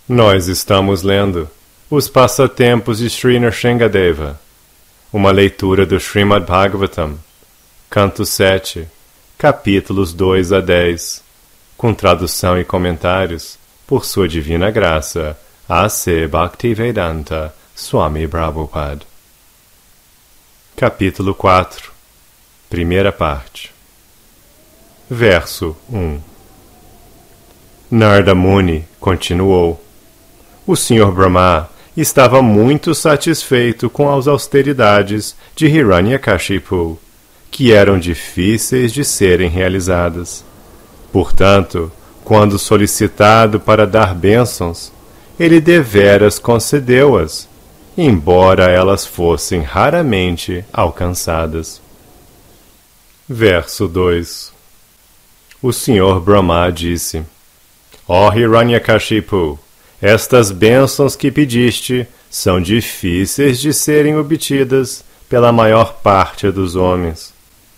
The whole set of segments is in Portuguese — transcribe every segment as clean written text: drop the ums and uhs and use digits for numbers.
Nós estamos lendo Os Passatempos de Sri Nrsingadeva, uma leitura do Srimad Bhagavatam, Canto 7, capítulos 2 a 10, com tradução e comentários por Sua Divina Graça, A.C. Bhaktivedanta Swami Prabhupada. Capítulo 4, primeira parte. Verso 1. Narada Muni continuou. O Sr. Brahma estava muito satisfeito com as austeridades de Hiranyakashipu, que eram difíceis de serem realizadas. Portanto, quando solicitado para dar bênçãos, ele deveras concedeu-as, embora elas fossem raramente alcançadas. Verso 2. O Sr. Brahma disse: Ó Hiranyakashipu, estas bênçãos que pediste são difíceis de serem obtidas pela maior parte dos homens.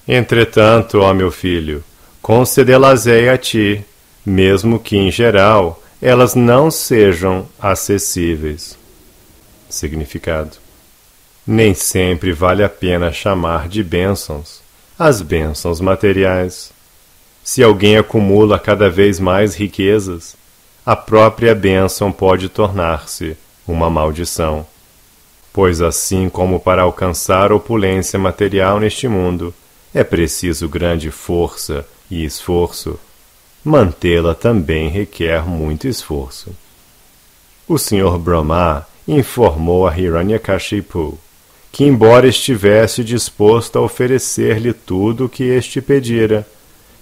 Entretanto, ó meu filho, concedê-las-ei a ti, mesmo que, em geral, elas não sejam acessíveis. Significado: nem sempre vale a pena chamar de bênçãos as bênçãos materiais. Se alguém acumula cada vez mais riquezas, a própria bênção pode tornar-se uma maldição. Pois assim como para alcançar opulência material neste mundo é preciso grande força e esforço, mantê-la também requer muito esforço. O Sr. Brahma informou a Hiranyakashipu que, embora estivesse disposto a oferecer-lhe tudo o que este pedira,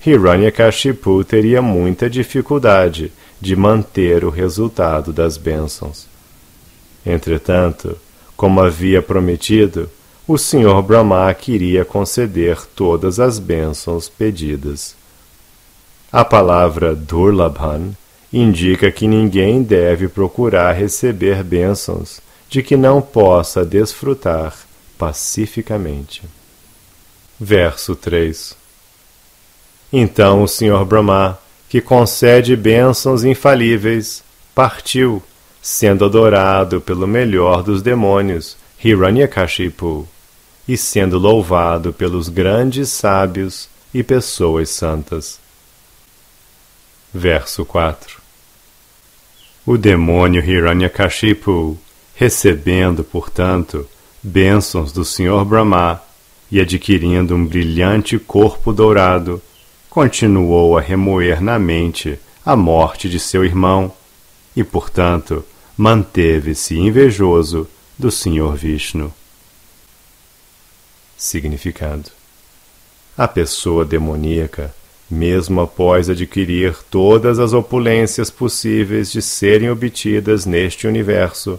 Hiranyakashipu teria muita dificuldade de manter o resultado das bênçãos. Entretanto, como havia prometido, o Sr. Brahma queria conceder todas as bênçãos pedidas. A palavra Durlabhan indica que ninguém deve procurar receber bênçãos de que não possa desfrutar pacificamente. Verso 3. Então o Sr. Brahma, que concede bênçãos infalíveis, partiu, sendo adorado pelo melhor dos demônios, Hiranyakashipu, e sendo louvado pelos grandes sábios e pessoas santas. Verso 4. O demônio Hiranyakashipu, recebendo, portanto, bênçãos do Sr. Brahma e adquirindo um brilhante corpo dourado, continuou a remoer na mente a morte de seu irmão e, portanto, manteve-se invejoso do Sr. Vishnu. Significado: a pessoa demoníaca, mesmo após adquirir todas as opulências possíveis de serem obtidas neste universo,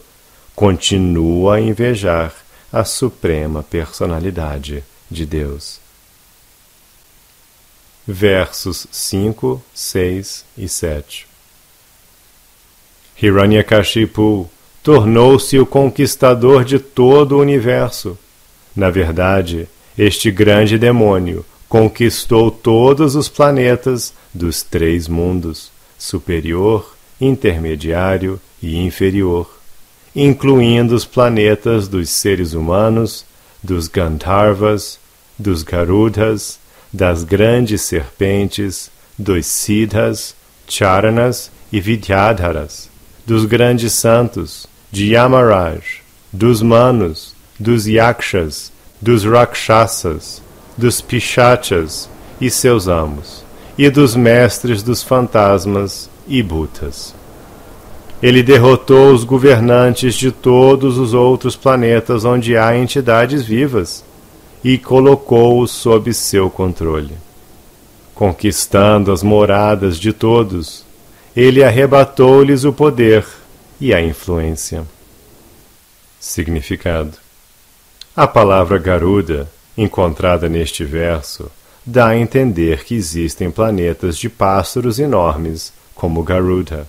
continua a invejar a suprema personalidade de Deus. Versos 5, 6 e 7. Hiranyakashipu tornou-se o conquistador de todo o universo. Na verdade, este grande demônio conquistou todos os planetas dos 3 mundos, superior, intermediário e inferior, incluindo os planetas dos seres humanos, dos Gandharvas, dos Garudas, das grandes serpentes, dos Siddhas, Charanas e Vidyadharas, dos grandes santos, de Yamaraj, dos Manus, dos Yakshas, dos Rakshasas, dos Pishachas e seus amos, e dos mestres dos fantasmas e Bhutas. Ele derrotou os governantes de todos os outros planetas onde há entidades vivas, e colocou-os sob seu controle. Conquistando as moradas de todos, ele arrebatou-lhes o poder e a influência. Significado: a palavra Garuda, encontrada neste verso, dá a entender que existem planetas de pássaros enormes, como Garuda.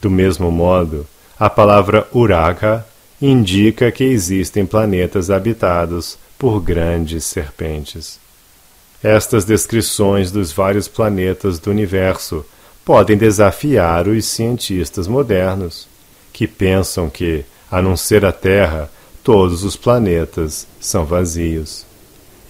Do mesmo modo, a palavra Uraga indica que existem planetas habitados por grandes serpentes. Estas descrições dos vários planetas do universo podem desafiar os cientistas modernos, que pensam que, a não ser a Terra, todos os planetas são vazios.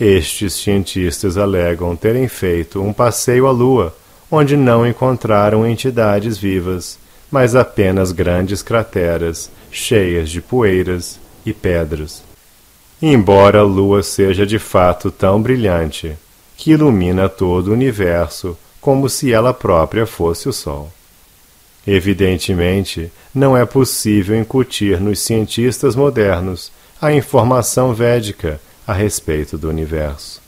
Estes cientistas alegam terem feito um passeio à Lua, onde não encontraram entidades vivas, mas apenas grandes crateras cheias de poeiras e pedras. Embora a Lua seja de fato tão brilhante, que ilumina todo o universo como se ela própria fosse o Sol. Evidentemente, não é possível incutir nos cientistas modernos a informação védica a respeito do universo.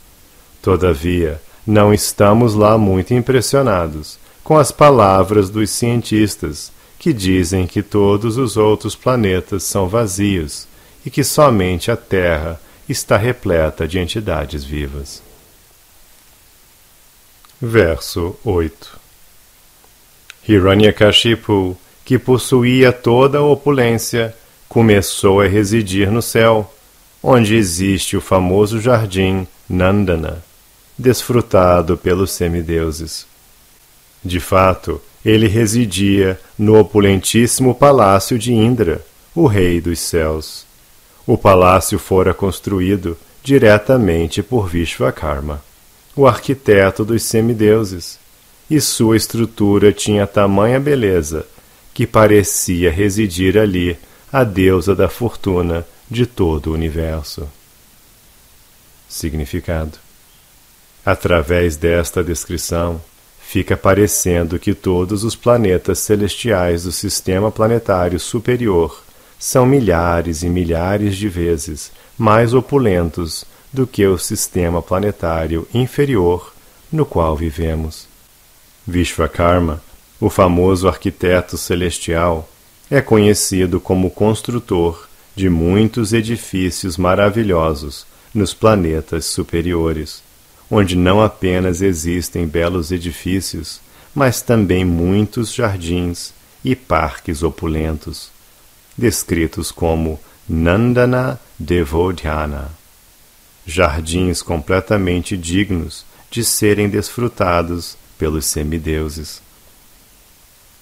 Todavia, não estamos lá muito impressionados com as palavras dos cientistas que dizem que todos os outros planetas são vazios e que somente a Terra está repleta de entidades vivas. Verso 8. Hiranyakashipu, que possuía toda a opulência, começou a residir no céu, onde existe o famoso jardim Nandana, desfrutado pelos semideuses. De fato, ele residia no opulentíssimo palácio de Indra, o rei dos céus. O palácio fora construído diretamente por Vishvakarma, o arquiteto dos semideuses, e sua estrutura tinha tamanha beleza que parecia residir ali a deusa da fortuna de todo o universo. Significado: através desta descrição, fica parecendo que todos os planetas celestiais do sistema planetário superior são milhares e milhares de vezes mais opulentos do que o sistema planetário inferior no qual vivemos. Vishvakarma, o famoso arquiteto celestial, é conhecido como construtor de muitos edifícios maravilhosos nos planetas superiores, onde não apenas existem belos edifícios, mas também muitos jardins e parques opulentos, descritos como Nandana Devodhyana, jardins completamente dignos de serem desfrutados pelos semideuses.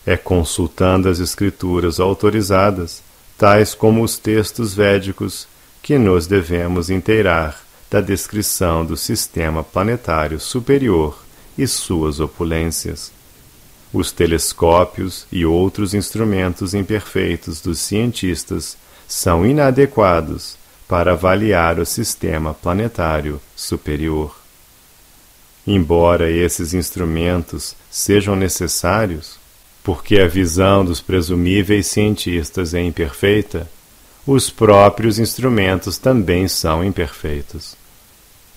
É consultando as escrituras autorizadas, tais como os textos védicos, que nos devemos inteirar da descrição do sistema planetário superior e suas opulências. Os telescópios e outros instrumentos imperfeitos dos cientistas são inadequados para avaliar o sistema planetário superior. Embora esses instrumentos sejam necessários, porque a visão dos presumíveis cientistas é imperfeita, os próprios instrumentos também são imperfeitos.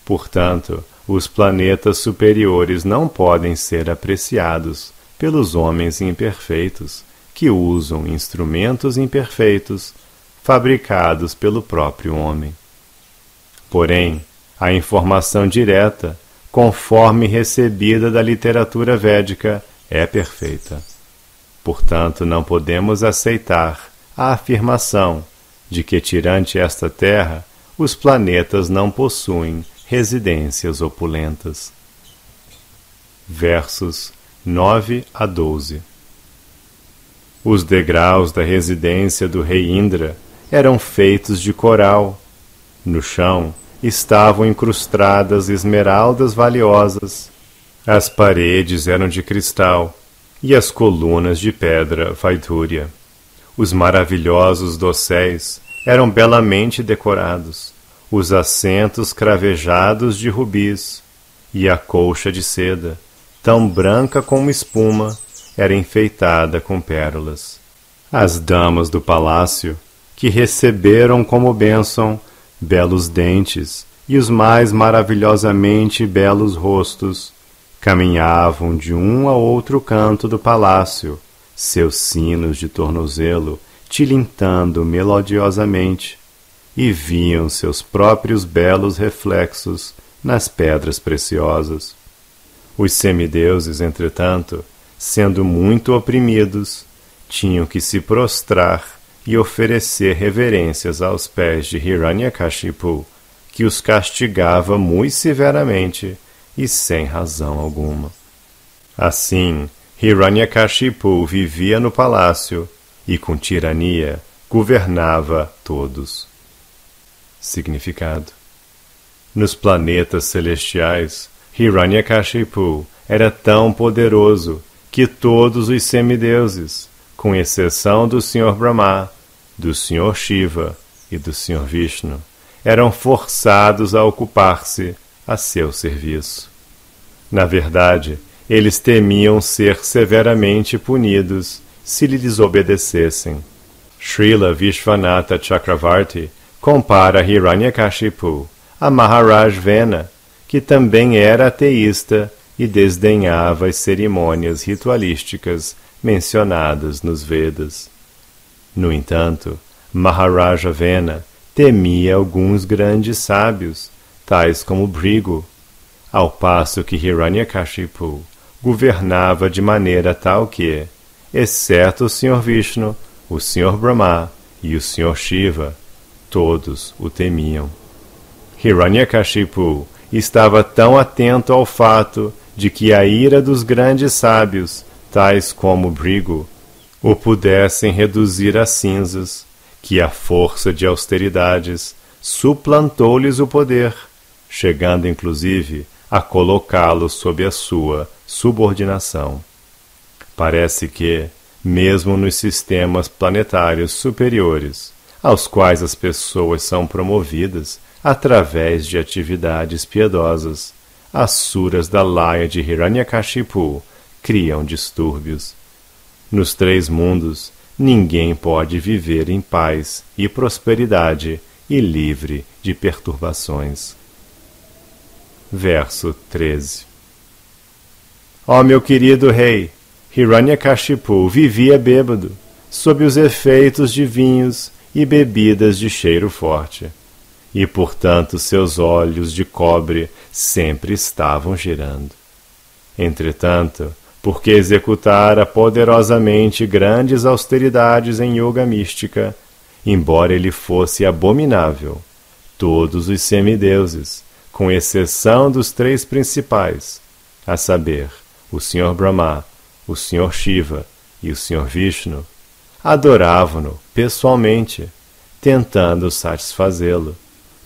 Portanto, os planetas superiores não podem ser apreciados pelos homens imperfeitos, que usam instrumentos imperfeitos fabricados pelo próprio homem. Porém, a informação direta, conforme recebida da literatura védica, é perfeita. Portanto, não podemos aceitar a afirmação de que, tirante esta Terra, os planetas não possuem residências opulentas. Versos 9 a 12. Os degraus da residência do rei Indra eram feitos de coral. No chão estavam incrustadas esmeraldas valiosas. As paredes eram de cristal e as colunas de pedra vaidúria. Os maravilhosos dosséis eram belamente decorados, os assentos cravejados de rubis, e a colcha de seda, tão branca como espuma, era enfeitada com pérolas. As damas do palácio, que receberam como bênção belos dentes e os mais maravilhosamente belos rostos, caminhavam de um a outro canto do palácio, seus sinos de tornozelo tilintando melodiosamente, e viam seus próprios belos reflexos nas pedras preciosas. Os semideuses, entretanto, sendo muito oprimidos, tinham que se prostrar e oferecer reverências aos pés de Hiranyakashipu, que os castigava muito severamente e sem razão alguma. Assim, Hiranyakashipu vivia no palácio e com tirania governava todos. Significado: nos planetas celestiais, Hiranyakashipu era tão poderoso que todos os semideuses, com exceção do Sr. Brahma, do Sr. Shiva e do Sr. Vishnu, eram forçados a ocupar-se a seu serviço. Na verdade, eles temiam ser severamente punidos se lhe desobedecessem. Srila Vishvanatha Chakravarti compara Hiranyakashipu a Maharaj Vena, que também era ateísta e desdenhava as cerimônias ritualísticas mencionadas nos Vedas. No entanto, Maharaja Vena temia alguns grandes sábios, tais como Bhrigu, ao passo que Hiranyakashipu governava de maneira tal que, exceto o Sr. Vishnu, o Sr. Brahma e o Sr. Shiva, todos o temiam. Hiranyakashipu estava tão atento ao fato de que a ira dos grandes sábios, tais como Bhrigu, o pudessem reduzir a cinzas, que a força de austeridades suplantou-lhes o poder, chegando inclusive a colocá-lo sob a sua subordinação. Parece que, mesmo nos sistemas planetários superiores, aos quais as pessoas são promovidas através de atividades piedosas, as suras da laia de Hiranyakashipu criam distúrbios. Nos três mundos, ninguém pode viver em paz e prosperidade e livre de perturbações. Verso 13. Ó meu querido rei, Hiranyakashipu vivia bêbado, sob os efeitos de vinhos e bebidas de cheiro forte, e portanto seus olhos de cobre sempre estavam girando. Entretanto, porque executara poderosamente grandes austeridades em yoga mística, embora ele fosse abominável, todos os semideuses, com exceção dos três principais, a saber, o Sr. Brahma, o Sr. Shiva e o Sr. Vishnu, adoravam-no pessoalmente, tentando satisfazê-lo,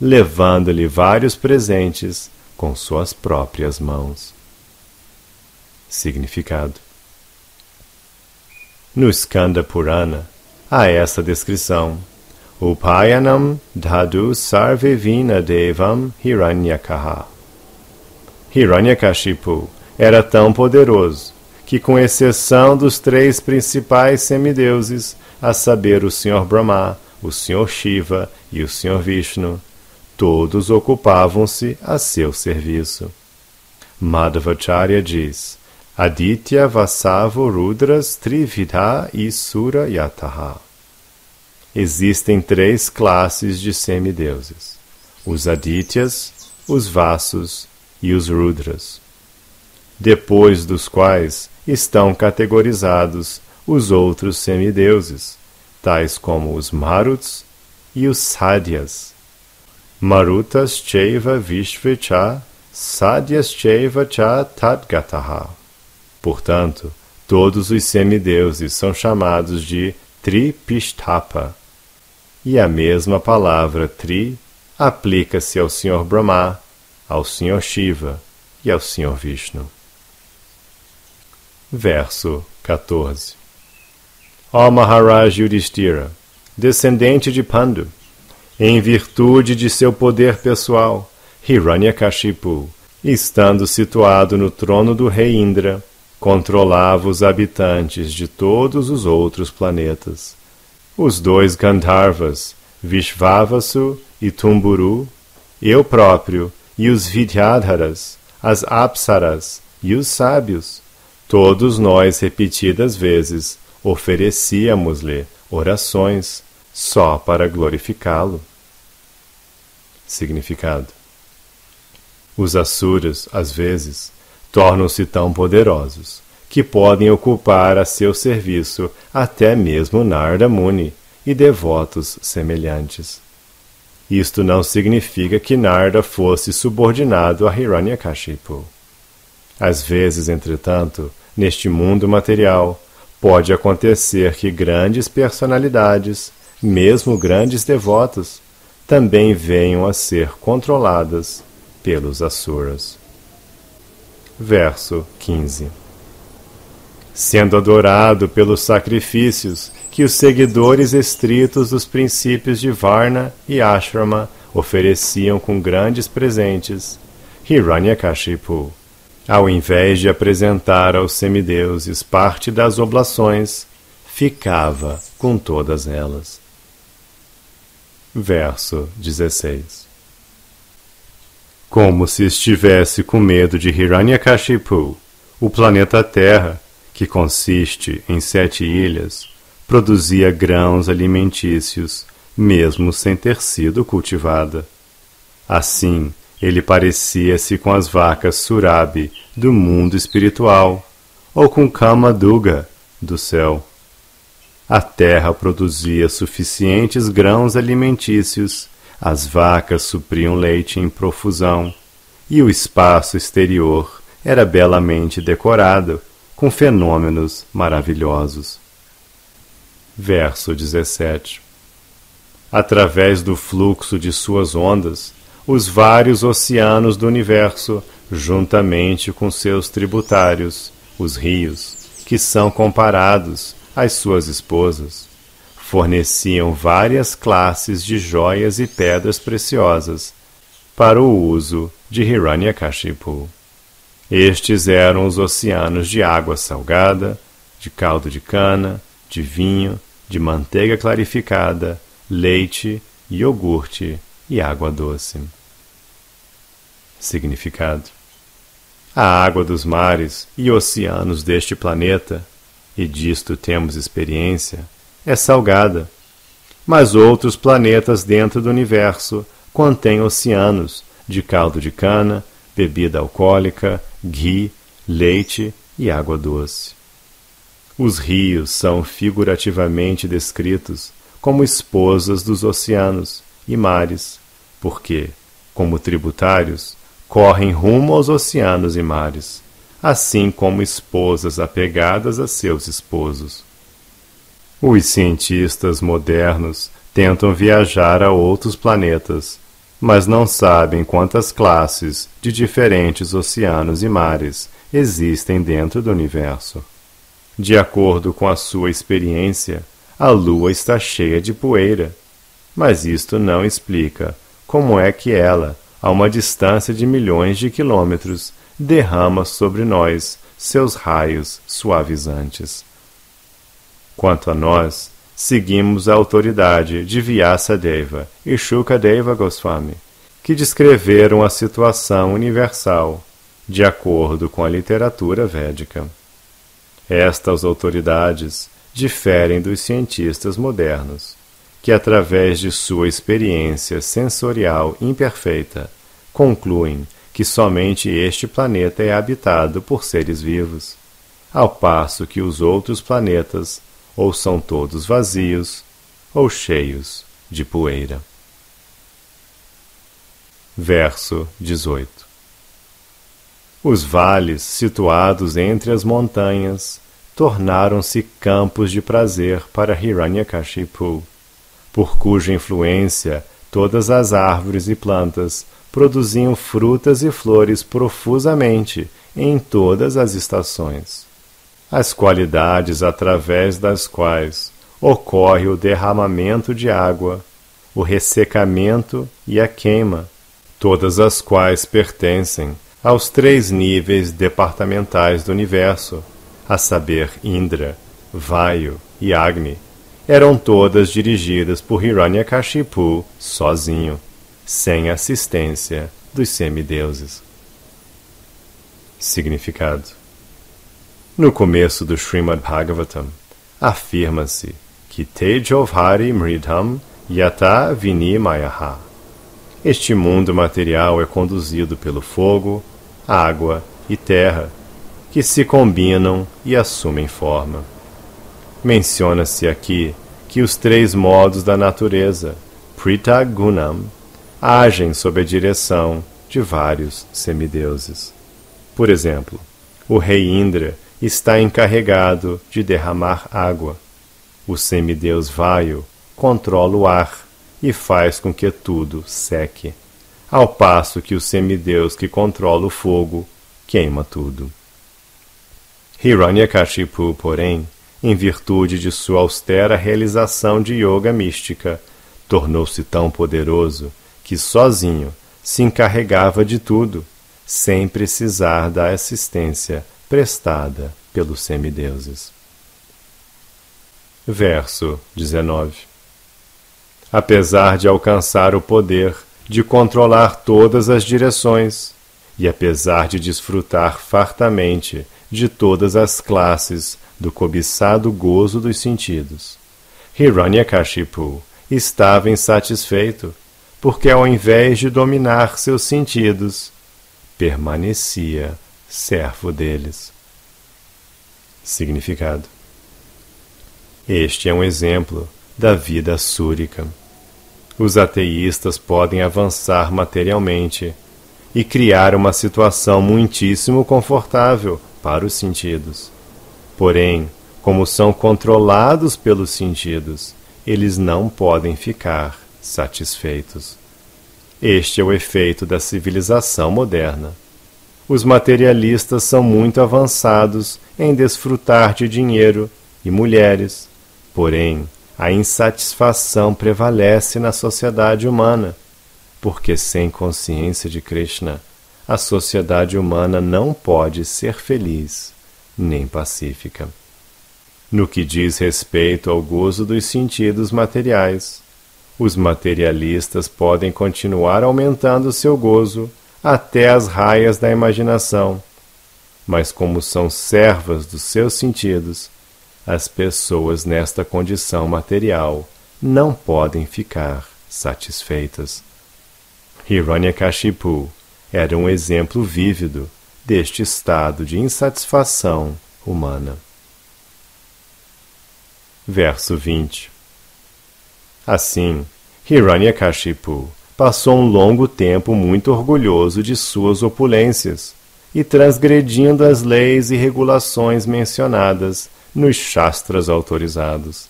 levando-lhe vários presentes com suas próprias mãos. Significado: no Skanda Purana há essa descrição: Upayanam dhadu sarvevina devam hiranyakaha. Hiranyakashipu era tão poderoso que, com exceção dos três principais semideuses, a saber o Sr. Brahma, o Sr. Shiva e o Sr. Vishnu, todos ocupavam-se a seu serviço. Madhvacharya diz: Aditya Vasavo Rudras Trividha Isura Yataha. Existem três classes de semideuses: os Adityas, os Vasus e os Rudras, depois dos quais estão categorizados os outros semideuses, tais como os Maruts e os Sadyas. Marutas Chaiva Vishvecha Sadyas Chaiva Cha Tadgataha. Portanto, todos os semideuses são chamados de Tripishtapa, e a mesma palavra Tri aplica-se ao Sr. Brahma, ao Sr. Shiva e ao Sr. Vishnu. Verso 14. Ó Maharaj Yudhishthira, descendente de Pandu, em virtude de seu poder pessoal, Hiranyakashipu, estando situado no trono do rei Indra, controlava os habitantes de todos os outros planetas. Os dois Gandharvas, Vishvavasu e Tumburu, eu próprio, e os Vidyadharas, as Apsaras e os sábios, todos nós repetidas vezes oferecíamos-lhe orações só para glorificá-lo. Significado: os Asuras, às vezes, tornam-se tão poderosos que podem ocupar a seu serviço até mesmo Narada Muni e devotos semelhantes. Isto não significa que Narada fosse subordinado a Hiranyakashipu. Às vezes, entretanto, neste mundo material, pode acontecer que grandes personalidades, mesmo grandes devotos, também venham a ser controladas pelos asuras. Verso 15. Sendo adorado pelos sacrifícios que os seguidores estritos dos princípios de Varna e Ashrama ofereciam com grandes presentes, Hiranyakashipu, ao invés de apresentar aos semideuses parte das oblações, ficava com todas elas. Verso 16. Como se estivesse com medo de Hiranyakashipu, o planeta Terra, que consiste em 7 ilhas, produzia grãos alimentícios, mesmo sem ter sido cultivada. Assim, ele parecia-se com as vacas Surabi do mundo espiritual, ou com Kamaduga do céu. A terra produzia suficientes grãos alimentícios, as vacas supriam leite em profusão, e o espaço exterior era belamente decorado com fenômenos maravilhosos. Verso 17. Através do fluxo de suas ondas, os vários oceanos do universo, juntamente com seus tributários, os rios, que são comparados às suas esposas, forneciam várias classes de joias e pedras preciosas para o uso de Hiranyakashipu. Estes eram os oceanos de água salgada, de caldo de cana, de vinho, de manteiga clarificada, leite, iogurte e água doce. Significado: a água dos mares e oceanos deste planeta, e disto temos experiência, é salgada, mas outros planetas dentro do universo contêm oceanos de caldo de cana, bebida alcoólica, ghee, leite e água doce. Os rios são figurativamente descritos como esposas dos oceanos e mares, porque, como tributários, correm rumo aos oceanos e mares, assim como esposas apegadas a seus esposos. Os cientistas modernos tentam viajar a outros planetas, mas não sabem quantas classes de diferentes oceanos e mares existem dentro do universo. De acordo com a sua experiência, a Lua está cheia de poeira, mas isto não explica como é que ela, a uma distância de milhões de quilômetros, derrama sobre nós seus raios suavizantes. Quanto a nós, seguimos a autoridade de Vyasadeva e Shukadeva Goswami, que descreveram a situação universal, de acordo com a literatura védica. Estas autoridades diferem dos cientistas modernos, que através de sua experiência sensorial imperfeita, concluem que somente este planeta é habitado por seres vivos, ao passo que os outros planetas ou são todos vazios, ou cheios de poeira. Verso 18. Os vales situados entre as montanhas tornaram-se campos de prazer para Hiranyakashipu, por cuja influência todas as árvores e plantas produziam frutas e flores profusamente em todas as estações. As qualidades através das quais ocorre o derramamento de água, o ressecamento e a queima, todas as quais pertencem aos 3 níveis departamentais do universo, a saber Indra, Vayu e Agni, eram todas dirigidas por Hiranyakashipu sozinho, sem assistência dos semideuses. Significado: no começo do Srimad Bhagavatam, afirma-se que Tejovhari Mridham Yata Vinimayaha. Este mundo material é conduzido pelo fogo, água e terra, que se combinam e assumem forma. Menciona-se aqui que os 3 modos da natureza, Prita Gunam, agem sob a direção de vários semideuses. Por exemplo, o rei Indra está encarregado de derramar água. O semideus Vayu controla o ar e faz com que tudo seque, ao passo que o semideus que controla o fogo queima tudo. Hiranyakashipu, porém, em virtude de sua austera realização de yoga mística, tornou-se tão poderoso que sozinho se encarregava de tudo, sem precisar da assistência prestada pelos semideuses. Verso 19. Apesar de alcançar o poder de controlar todas as direções, e apesar de desfrutar fartamente de todas as classes do cobiçado gozo dos sentidos, Hiranyakashipu estava insatisfeito, porque ao invés de dominar seus sentidos, permanecia servo deles. Significado: este é um exemplo da vida súrica. Os ateístas podem avançar materialmente e criar uma situação muitíssimo confortável para os sentidos. Porém, como são controlados pelos sentidos, eles não podem ficar satisfeitos. Este é o efeito da civilização moderna. Os materialistas são muito avançados em desfrutar de dinheiro e mulheres, porém, a insatisfação prevalece na sociedade humana, porque sem consciência de Krishna, a sociedade humana não pode ser feliz nem pacífica. No que diz respeito ao gozo dos sentidos materiais, os materialistas podem continuar aumentando seu gozo até as raias da imaginação, mas como são servas dos seus sentidos, as pessoas nesta condição material não podem ficar satisfeitas. Hiranyakashipu era um exemplo vívido deste estado de insatisfação humana. Verso 20. Assim, Hiranyakashipu passou um longo tempo muito orgulhoso de suas opulências e transgredindo as leis e regulações mencionadas nos Shastras autorizados.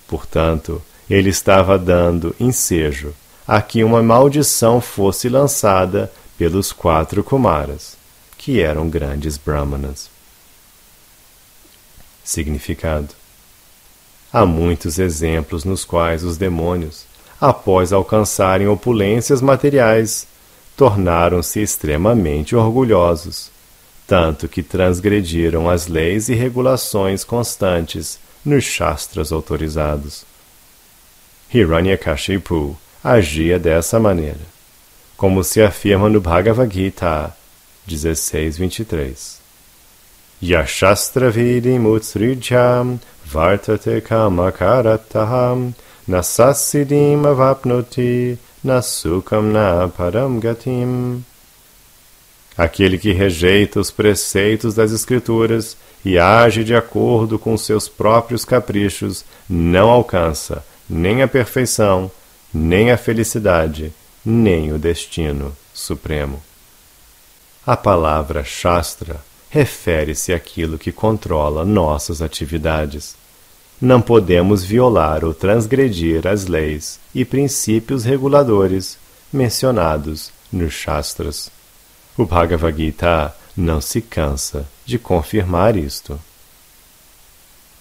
Portanto, ele estava dando ensejo a que uma maldição fosse lançada pelos 4 Kumaras, que eram grandes Brahmanas. Significado: há muitos exemplos nos quais os demônios, após alcançarem opulências materiais, tornaram-se extremamente orgulhosos, tanto que transgrediram as leis e regulações constantes nos Shastras autorizados. Hiranyakashipu agia dessa maneira, como se afirma no Bhagavad Gita 16:23. Yashastra vidim utsrijam vartate kamakarataha nasasidim avapnoti nasukam na param gatim. Aquele que rejeita os preceitos das Escrituras e age de acordo com seus próprios caprichos não alcança nem a perfeição, nem a felicidade, nem o destino supremo. A palavra Shastra refere-se àquilo que controla nossas atividades. Não podemos violar ou transgredir as leis e princípios reguladores mencionados nos Shastras. O Bhagavad Gita não se cansa de confirmar isto.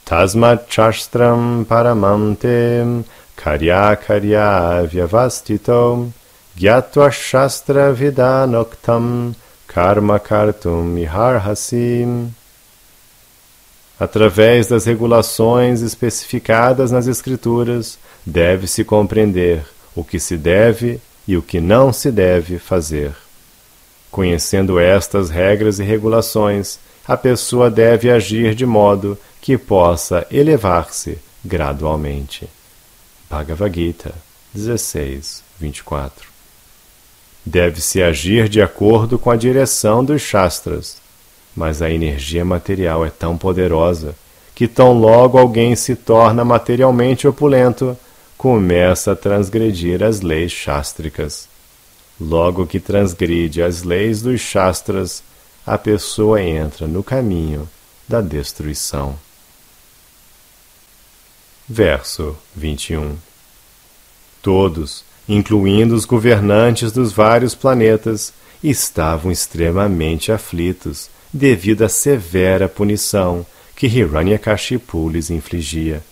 Tasmat Shastram Paramam Te Karya Karya Vyavastito Gyatva Shastra Vidanoktam Karma Kartum Iharhasi. Através das regulações especificadas nas Escrituras, deve-se compreender o que se deve e o que não se deve fazer. Conhecendo estas regras e regulações, a pessoa deve agir de modo que possa elevar-se gradualmente. Bhagavad Gita 16:24. Deve-se agir de acordo com a direção dos Shastras, mas a energia material é tão poderosa que tão logo alguém se torna materialmente opulento, começa a transgredir as leis chástricas. Logo que transgride as leis dos Shastras, a pessoa entra no caminho da destruição. Verso 21. Todos, incluindo os governantes dos vários planetas, estavam extremamente aflitos devido à severa punição que Hiranyakashipu lhes infligia.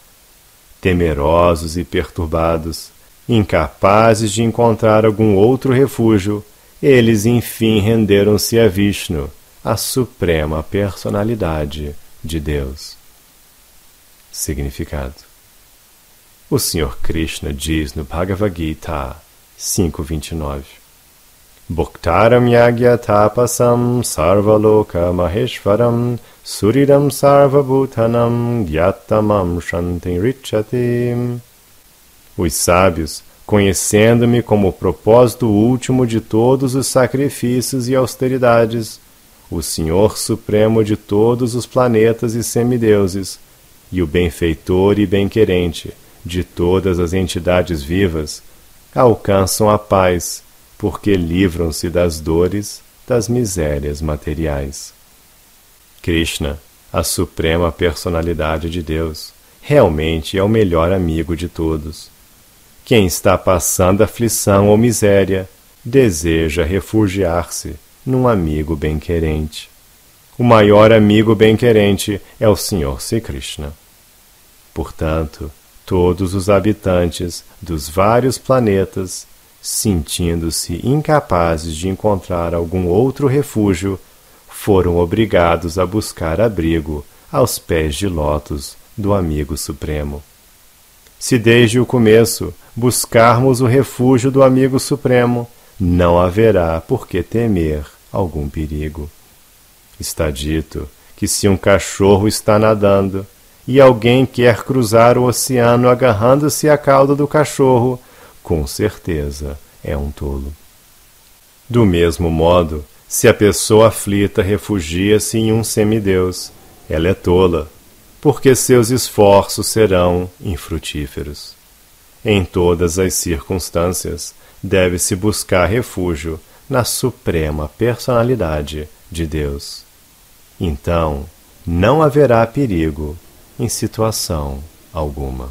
Temerosos e perturbados, incapazes de encontrar algum outro refúgio, eles enfim renderam-se a Vishnu, a suprema personalidade de Deus. Significado. O Senhor Krishna diz no Bhagavad Gita 5.29: Bhuktaram yagya tapasam sarvaloka maheshvaram suridam sarvabhutanam dhyatamam shantim richati. Os sábios, conhecendo-me como o propósito último de todos os sacrifícios e austeridades, o Senhor Supremo de todos os planetas e semideuses, e o benfeitor e bem-querente de todas as entidades vivas, alcançam a paz, porque livram-se das dores, das misérias materiais. Krishna, a suprema personalidade de Deus, realmente é o melhor amigo de todos. Quem está passando aflição ou miséria, deseja refugiar-se num amigo bem-querente. O maior amigo bem-querente é o Senhor Sri Krishna. Portanto, todos os habitantes dos vários planetas, sentindo-se incapazes de encontrar algum outro refúgio, foram obrigados a buscar abrigo aos pés de lótus do Amigo Supremo. Se desde o começo buscarmos o refúgio do Amigo Supremo, não haverá por que temer algum perigo. Está dito que se um cachorro está nadando e alguém quer cruzar o oceano agarrando-se à cauda do cachorro, com certeza é um tolo. Do mesmo modo, se a pessoa aflita refugia-se em um semideus, ela é tola, porque seus esforços serão infrutíferos. Em todas as circunstâncias, deve-se buscar refúgio na suprema personalidade de Deus. Então, não haverá perigo em situação alguma.